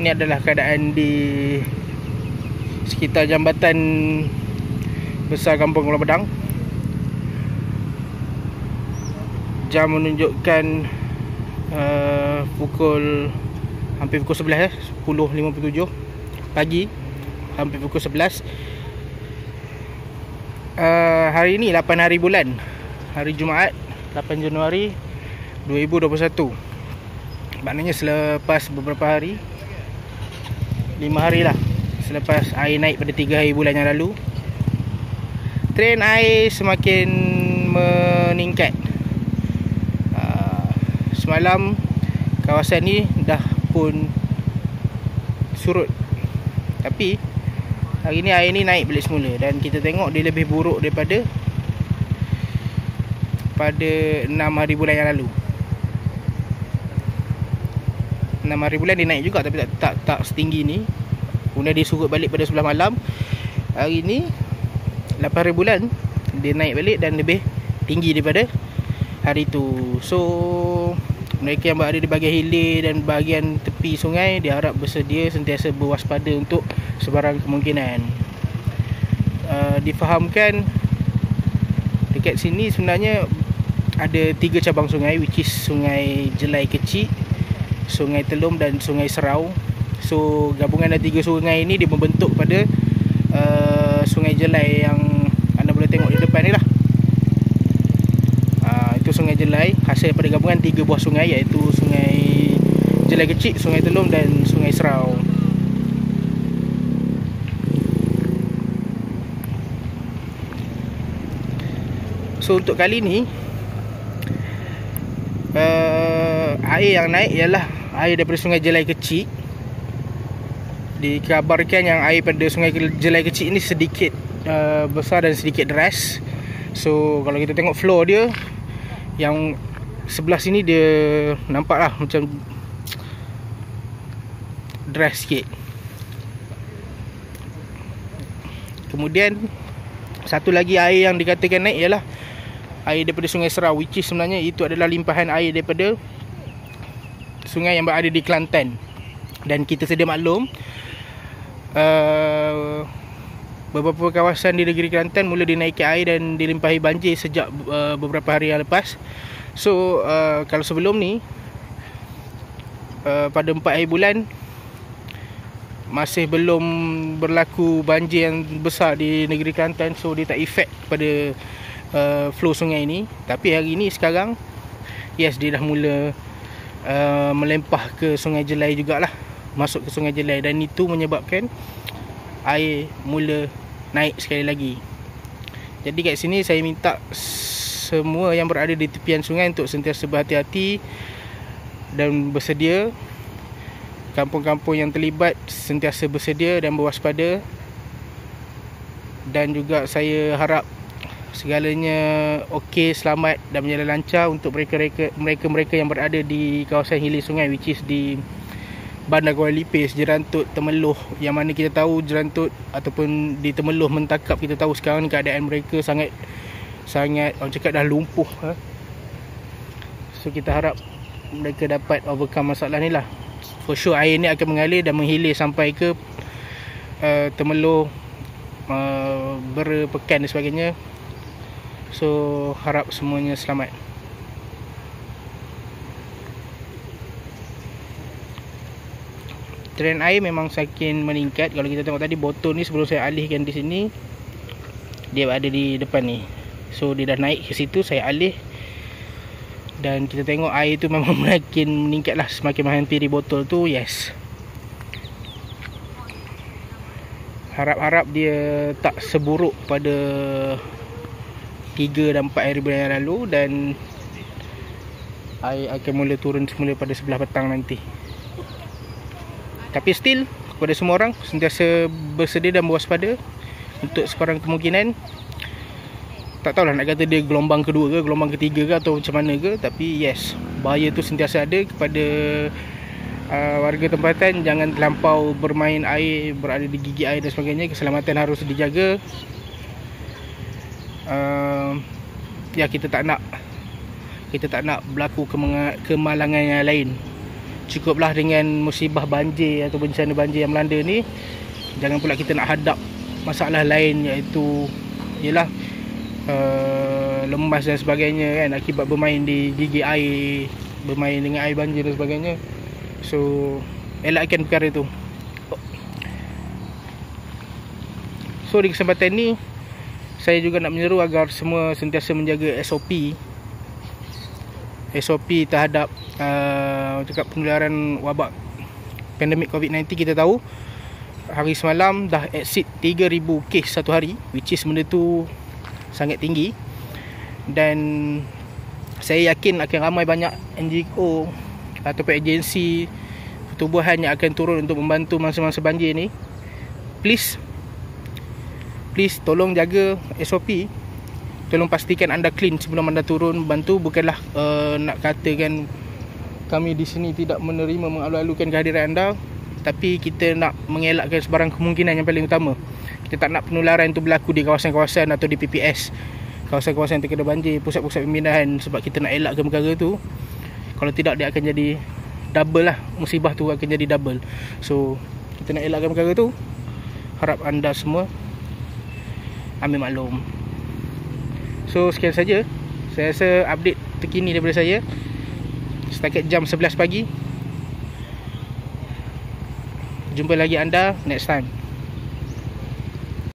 Ini adalah keadaan di sekitar jambatan besar Kampung Kolam Bedang. Jam menunjukkan hampir pukul 11 10.57 pagi, hampir pukul 11. Hari ini 8 hari bulan, hari Jumaat 8 Januari 2021. Maknanya selepas beberapa hari, 5 hari lah selepas air naik pada 3 hari bulan yang lalu, trend air semakin meningkat. Semalam kawasan ni dah pun surut, tapi hari ni air ni naik balik semula. Dan kita tengok dia lebih buruk daripada pada 6 hari bulan yang lalu. 6 hari bulan dia naik juga, tapi tak setinggi ni. Kemudian dia surut balik pada 11 malam. Hari ni 8 hari bulan dia naik balik dan lebih tinggi daripada hari tu. So mereka yang berada di bahagian hilir dan bahagian tepi sungai diharap bersedia sentiasa berwaspada untuk sebarang kemungkinan. Difahamkan dekat sini sebenarnya ada 3 cabang sungai, which is Sungai Jelai Kecil, Sungai Telom dan Sungai Serau. So gabungan dari 3 sungai ini dia membentuk pada Sungai Jelai yang anda boleh tengok di depan ni lah. Itu Sungai Jelai, hasil daripada gabungan 3 buah sungai, iaitu Sungai Jelai Kecil, Sungai Telom dan Sungai Serau. So untuk kali ni air yang naik ialah air daripada Sungai Jelai Kecil. Dikabarkan yang air pada Sungai Jelai Kecil ini sedikit besar dan sedikit deras. So kalau kita tengok flow dia, yang sebelah sini dia nampak lah macam deras sikit. Kemudian satu lagi air yang dikatakan naik ialah air daripada Sungai Serau, which is sebenarnya itu adalah limpahan air daripada sungai yang berada di Kelantan. Dan kita sedia maklum, beberapa kawasan di negeri Kelantan mula dinaiki air dan dilimpahi banjir sejak beberapa hari yang lepas. So kalau sebelum ni, pada 4 hari bulan masih belum berlaku banjir yang besar di negeri Kelantan. So dia tak efek pada flow sungai ni. Tapi hari ni sekarang, yes, dia dah mula melempah ke Sungai Jelai jugalah, masuk ke Sungai Jelai. Dan itu menyebabkan air mula naik sekali lagi. Jadi kat sini saya minta semua yang berada di tepian sungai untuk sentiasa berhati-hati dan bersedia. Kampung-kampung yang terlibat sentiasa bersedia dan berwaspada. Dan juga saya harap segalanya okey, selamat dan berjalan lancar untuk mereka yang berada di kawasan hilir sungai, which is di Bandar Kuala Lipis, Jerantut, Temeloh. Yang mana kita tahu Jerantut ataupun di Temeloh Mentakap, kita tahu sekarang ni keadaan mereka sangat orang cakap dah lumpuh. So kita harap mereka dapat overcome masalah ni lah. For sure air ni akan mengalir dan menghilir sampai ke Temeloh, Berpekan dan sebagainya. So harap semuanya selamat. Trend air memang semakin meningkat. Kalau kita tengok tadi botol ni, sebelum saya alihkan di sini, dia ada di depan ni. So dia dah naik ke situ, saya alih. Dan kita tengok air tu memang makin meningkat lah, semakin menghampiri botol tu. Yes, harap-harap dia tak seburuk pada 3 dan 4 hari bulan yang lalu. Dan air akan mula turun semula pada 11 petang nanti. Tapi still, kepada semua orang sentiasa bersedia dan berwaspada untuk sebarang kemungkinan. Tak tahulah nak kata dia gelombang kedua ke, gelombang ketiga ke, atau macam mana ke. Tapi yes, bahaya tu sentiasa ada. Kepada warga tempatan, jangan terlampau bermain air, berada di gigi air dan sebagainya. Keselamatan harus dijaga. Ya, kita tak nak berlaku kemalangan yang lain. cukuplah dengan musibah banjir atau bencana banjir yang melanda ni. Jangan pula kita nak hadap masalah lain, iaitu ialah lemas dan sebagainya kan, akibat bermain di gigi air, bermain dengan air banjir dan sebagainya. So elakkan perkara itu. So di kesempatan ni saya juga nak menyeru agar semua sentiasa menjaga SOP terhadap cakap penularan wabak pandemik COVID-19. Kita tahu hari semalam dah exceed 3,000 kes satu hari, which is benda tu sangat tinggi. Dan saya yakin akan ramai banyak NGO ataupun agensi pertubuhan yang akan turun untuk membantu masa-masa banjir ni. Please tolong jaga SOP. Tolong pastikan anda clean sebelum anda turun bantu. Bukanlah nak katakan kami di sini tidak menerima, mengalu-alukan kehadiran anda, tapi kita nak mengelakkan sebarang kemungkinan yang paling utama. Kita tak nak penularan itu berlaku di kawasan-kawasan atau di PPS, kawasan-kawasan yang terkena banjir, pusat-pusat pemindahan, sebab kita nak elakkan perkara tu. Kalau tidak, dia akan jadi double lah, musibah tu akan jadi double. So kita nak elakkan perkara tu. Harap anda semua ambil maklum. So sekian saja, saya rasa update terkini daripada saya setakat jam 11 pagi. Jumpa lagi anda next time.